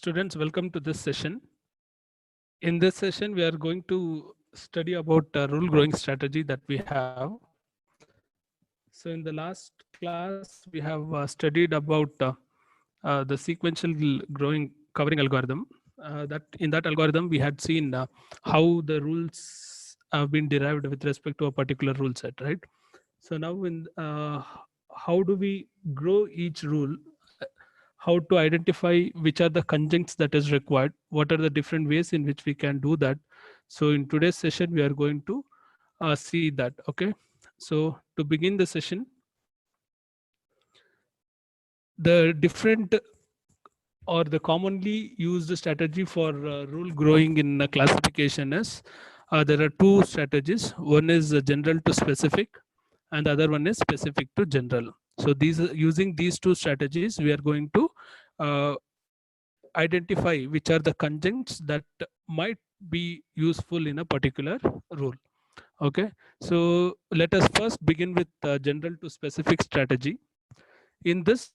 Students, welcome to this session. In this session, we are going to study about rule growing strategy that we have. So in the last class, we have studied about the sequential growing covering algorithm. In that algorithm, we had seen how the rules have been derived with respect to a particular rule set, right? So now in how do we grow each rule, how to identify which are the conjuncts that is required, what are the different ways in which we can do that. So in today's session, we are going to see that. Okay. So to begin the session, the different or the commonly used strategy for rule growing in classification is there are two strategies. One is general to specific, and the other one is specific to general. So using these two strategies, we are going to uh, identify which are the conjuncts that might be useful in a particular rule. Okay, so let us first begin with general to specific strategy. In this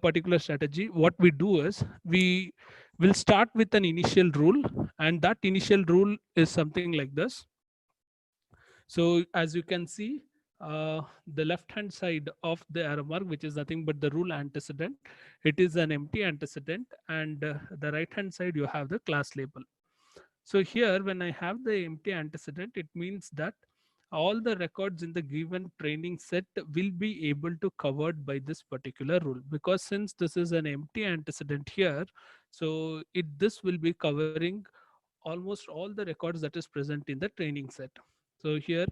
particular strategy, what we do is we will start with an initial rule, and that initial rule is something like this. So as you can see, the left hand side of the arrow mark, which is nothing but the rule antecedent, it is an empty antecedent, and the right hand side you have the class label. So here when I have the empty antecedent, it means that all the records in the given training set will be able to covered by this particular rule, because since this is an empty antecedent here, so this will be covering almost all the records that is present in the training set. So here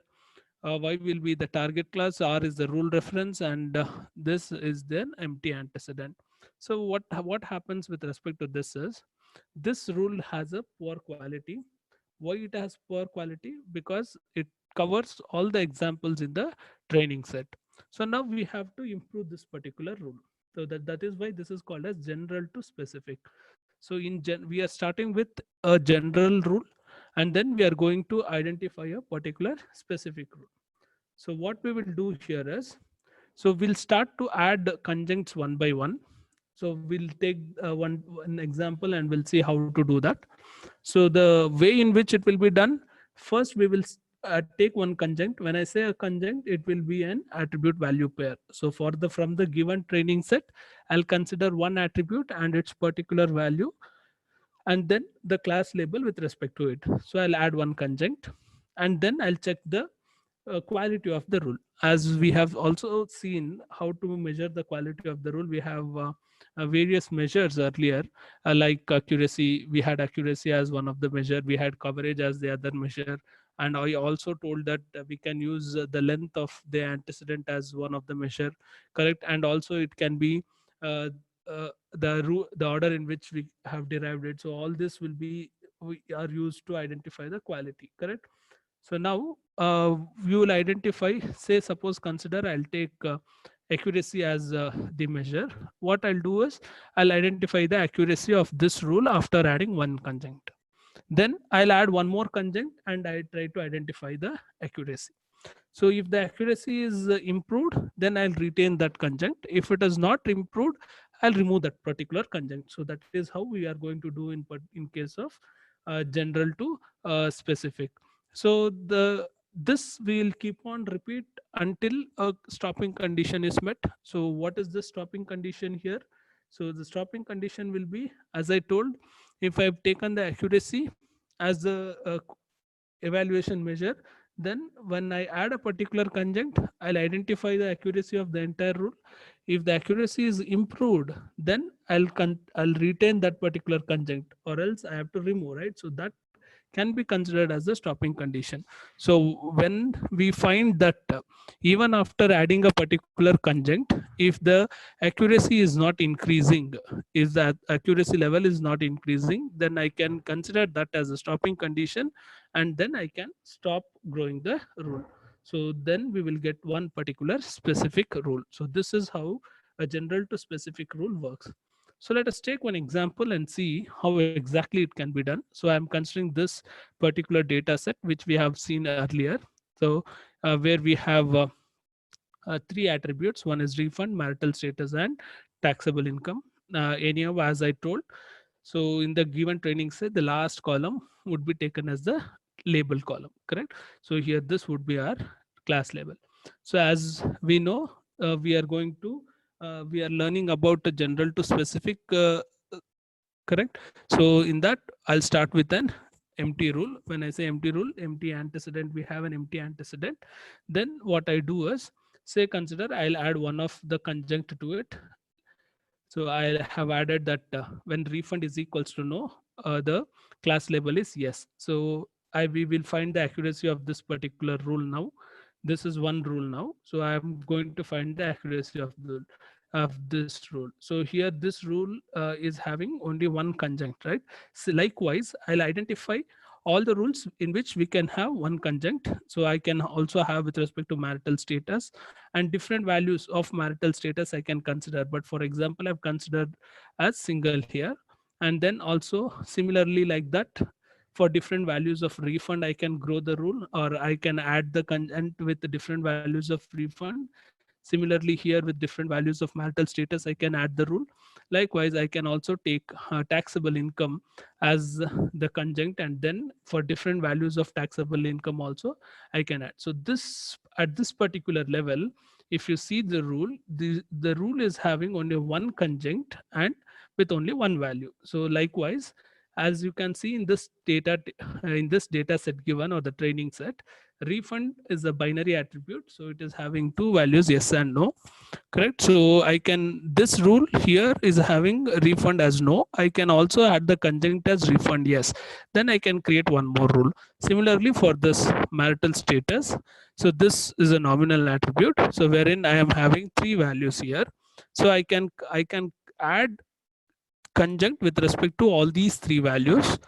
y will be the target class, r is the rule reference, and this is then empty antecedent. So what happens with respect to this is, this rule has a poor quality. Why it has poor quality? Because it covers all the examples in the training set. So now we have to improve this particular rule. So that is why this is called as general to specific. So we are starting with a general rule, and then we are going to identify a particular specific rule. So what we will do here is, so we'll start to add conjuncts one by one. So we'll take one example and we'll see how to do that. So the way in which it will be done, first we will take one conjunct. When I say a conjunct, it will be an attribute value pair. So from the given training set, I'll consider one attribute and its particular value, and then the class label with respect to it. So I'll add one conjunct, and then I'll check the quality of the rule. As we have also seen how to measure the quality of the rule, we have various measures earlier, like accuracy. We had accuracy as one of the measure, we had coverage as the other measure, and I also told that we can use the length of the antecedent as one of the measure, correct? And also it can be uh, the order in which we have derived it. So all this we are used to identify the quality, correct? So now we will identify, say, suppose consider I'll take accuracy as the measure. What I'll do is I'll identify the accuracy of this rule after adding one conjunct. Then I'll add one more conjunct and I try to identify the accuracy. So if the accuracy is improved, then I'll retain that conjunct. If it is not improved, I'll remove that particular conjunct. So that is how we are going to do in case of general to specific. So this will keep on repeat until a stopping condition is met. So what is the stopping condition here? So the stopping condition will be, as I told, if I've taken the accuracy as the evaluation measure, then when I add a particular conjunct, I'll identify the accuracy of the entire rule. If the accuracy is improved, then I'll retain that particular conjunct, or else I have to remove, right? So that can be considered as a stopping condition. So when we find that even after adding a particular conjunct, if the accuracy is not increasing, if the accuracy level is not increasing, then I can consider that as a stopping condition, and then I can stop growing the rule. So then we will get one particular specific rule. So this is how a general to specific rule works. So let us take one example and see how exactly it can be done. So I'm considering this particular data set, which we have seen earlier. So where we have three attributes. One is refund, marital status, and taxable income. Anyhow, as I told, So in the given training set, the last column would be taken as the label column, correct? So here this would be our class label. So as we know, we are going to we are learning about the general to specific, correct? So in that, I'll start with an empty rule. When I say empty rule, empty antecedent, we have an empty antecedent. Then what I do is, say consider I'll add one of the conjunct to it. So I have added that when refund is equals to no, the class label is yes. So we will find the accuracy of this particular rule now. This is one rule now. So I'm going to find the accuracy of this rule. So here this rule is having only one conjunct, right? So likewise, I'll identify all the rules in which we can have one conjunct. So I can also have with respect to marital status, and different values of marital status I can consider. But for example, I've considered as single here. And then also similarly like that, for different values of refund, I can grow the rule, or I can add the conjunct with the different values of refund. Similarly here with different values of marital status, I can add the rule. Likewise, I can also take taxable income as the conjunct, and then for different values of taxable income also I can add. So this, at this particular level, if you see the rule, the rule is having only one conjunct and with only one value. So likewise, as you can see in this in this data set given, or the training set, refund is a binary attribute, so it is having two values, yes and no, correct? So I can, this rule here is having refund as no, I can also add the conjunct as refund yes, then I can create one more rule. Similarly for this marital status, so this is a nominal attribute, so wherein I am having three values here. So I can add conjunct with respect to all these three values,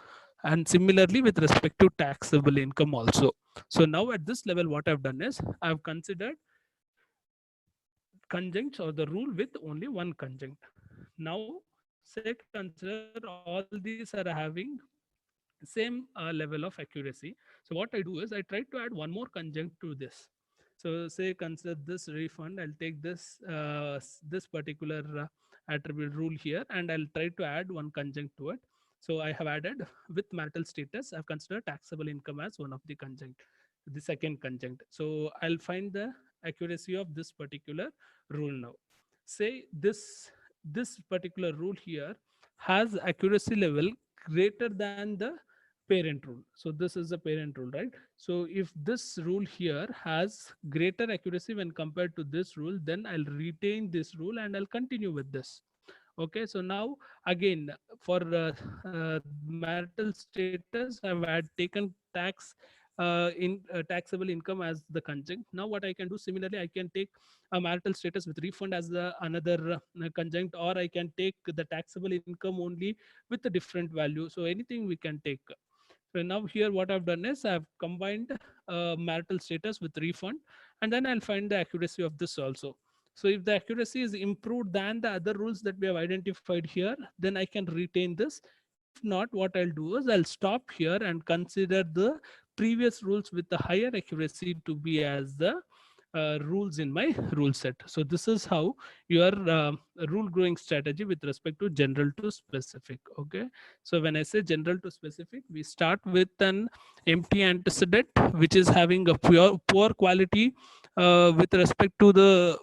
and similarly with respect to taxable income also. So now at this level, what I've done is I've considered conjuncts or the rule with only one conjunct. Now say consider all these are having same level of accuracy. So what I do is I try to add one more conjunct to this. So say consider this refund, I'll take this this particular attribute rule here, and I'll try to add one conjunct to it. So I have added with marital status, I've considered taxable income as one of the conjunct, the second conjunct. So I'll find the accuracy of this particular rule now. Say this particular rule here has accuracy level greater than the parent rule. So this is the parent rule, right? So if this rule here has greater accuracy when compared to this rule, then I'll retain this rule and I'll continue with this. Okay, so now again for marital status, I've had taken tax in taxable income as the conjunct. Now what I can do, similarly I can take a marital status with refund as the another conjunct, or I can take the taxable income only with a different value. So anything we can take. So now here what I've done is I've combined marital status with refund, and then I'll find the accuracy of this also. So if the accuracy is improved than the other rules that we have identified here, then I can retain this. If not, what I'll do is I'll stop here and consider the previous rules with the higher accuracy to be as the rules in my rule set. So this is how your rule growing strategy with respect to general to specific. Okay, so when I say general to specific, we start with an empty antecedent which is having a poor quality with respect to the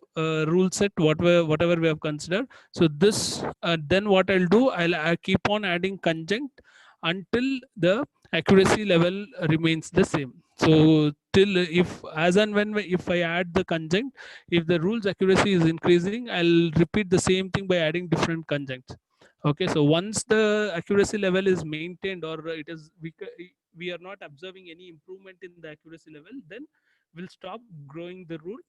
rule set, whatever we have considered. So this then what I'll do, I keep on adding conjunct until the accuracy level remains the same. So till if as and when if I add the conjunct, if the rules accuracy is increasing, I'll repeat the same thing by adding different conjuncts. Okay, so once the accuracy level is maintained, or it is we are not observing any improvement in the accuracy level, then we'll stop growing the rule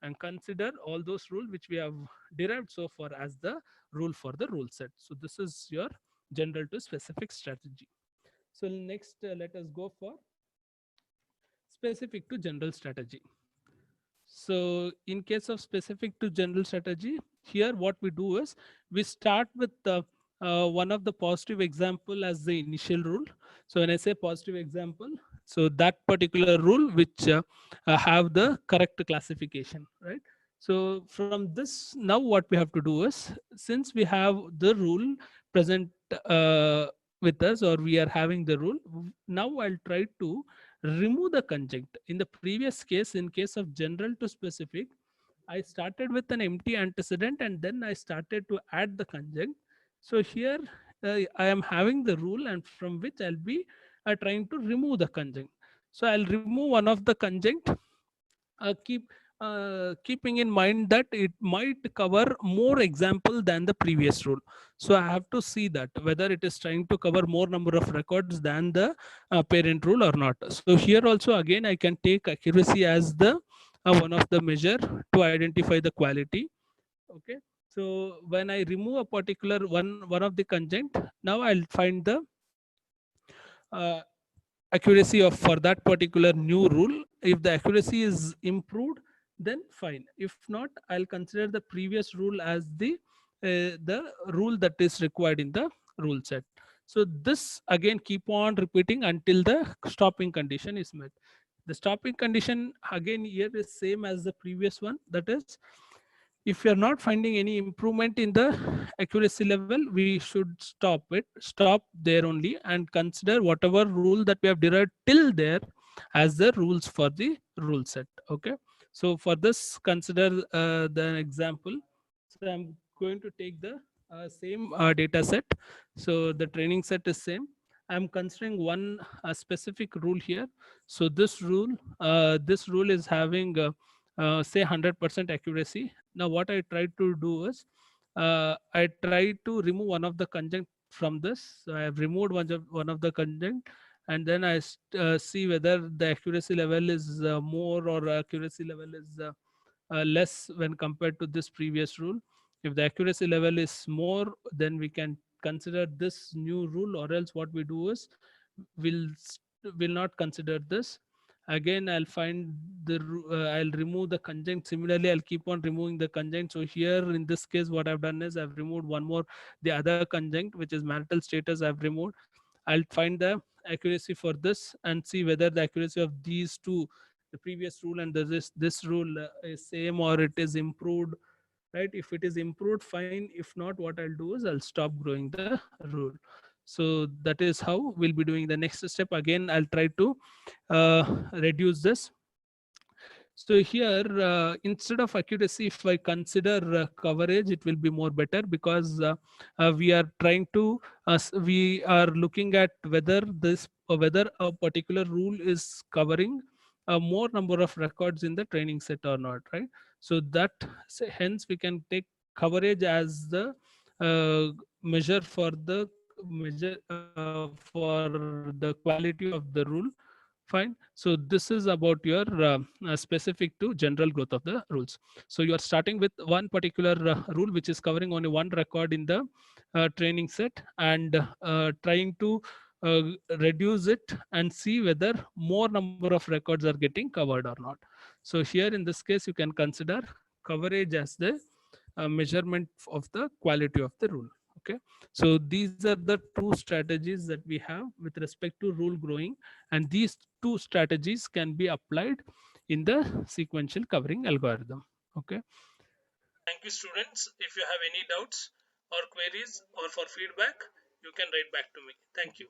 and consider all those rules which we have derived so far as the rule for the rule set. So this is your general to specific strategy. So next, let us go for specific to general strategy. So in case of specific to general strategy, here what we do is we start with one of the positive example as the initial rule. So when I say positive example, so that particular rule which have the correct classification, right? So from this, now what we have to do is, since we have the rule present with us, or we are having the rule. Now I'll try to remove the conjunct. In the previous case, in case of general to specific, I started with an empty antecedent and then I started to add the conjunct. So here I am having the rule, and from which I'll be trying to remove the conjunct. So I'll remove one of the conjunct, keeping in mind that it might cover more example than the previous rule. So I have to see that whether it is trying to cover more number of records than the parent rule or not. So here also again I can take accuracy as the one of the measure to identify the quality. Okay, so when I remove a particular one of the conjunct, now I'll find the uh, accuracy of for that particular new rule. If the accuracy is improved, then fine. If not, I'll consider the previous rule as the rule that is required in the rule set. So this again keep on repeating until the stopping condition is met. The stopping condition again here is same as the previous one. That is, if you're not finding any improvement in the accuracy level, we should stop there only, and consider whatever rule that we have derived till there as the rules for the rule set. Okay, so for this, consider the example. So I'm going to take the same data set. So the training set is same. I'm considering one specific rule here. So this rule is having say 100% accuracy. Now what I try to do is I try to remove one of the conjunct from this. So I have removed one of the conjunct, and then I see whether the accuracy level is more or accuracy level is less when compared to this previous rule. If the accuracy level is more, then we can consider this new rule, or else what we do is we'll will not consider this. Again, I'll find I'll remove the conjunct. Similarly, I'll keep on removing the conjunct. So here in this case, what I've done is I've removed one more, the other conjunct, which is marital status, I've removed. I'll find the accuracy for this and see whether the accuracy of these two, the previous rule and this rule, is same or it is improved. Right? If it is improved, fine. If not, what I'll do is I'll stop growing the rule. So that is how we'll be doing the next step. Again, I'll try to reduce this. So here, instead of accuracy, if I consider coverage, it will be more better, because we are trying to we are looking at whether a particular rule is covering a more number of records in the training set or not, right? So hence we can take coverage as the measure for the quality of the rule. Fine. So this is about your specific to general growth of the rules. So you are starting with one particular rule which is covering only one record in the training set, and trying to uh, reduce it and see whether more number of records are getting covered or not. So here in this case, you can consider coverage as the measurement of the quality of the rule. Okay, so these are the two strategies that we have with respect to rule growing, and these two strategies can be applied in the sequential covering algorithm. Okay, thank you, students. If you have any doubts or queries or for feedback, you can write back to me. Thank you.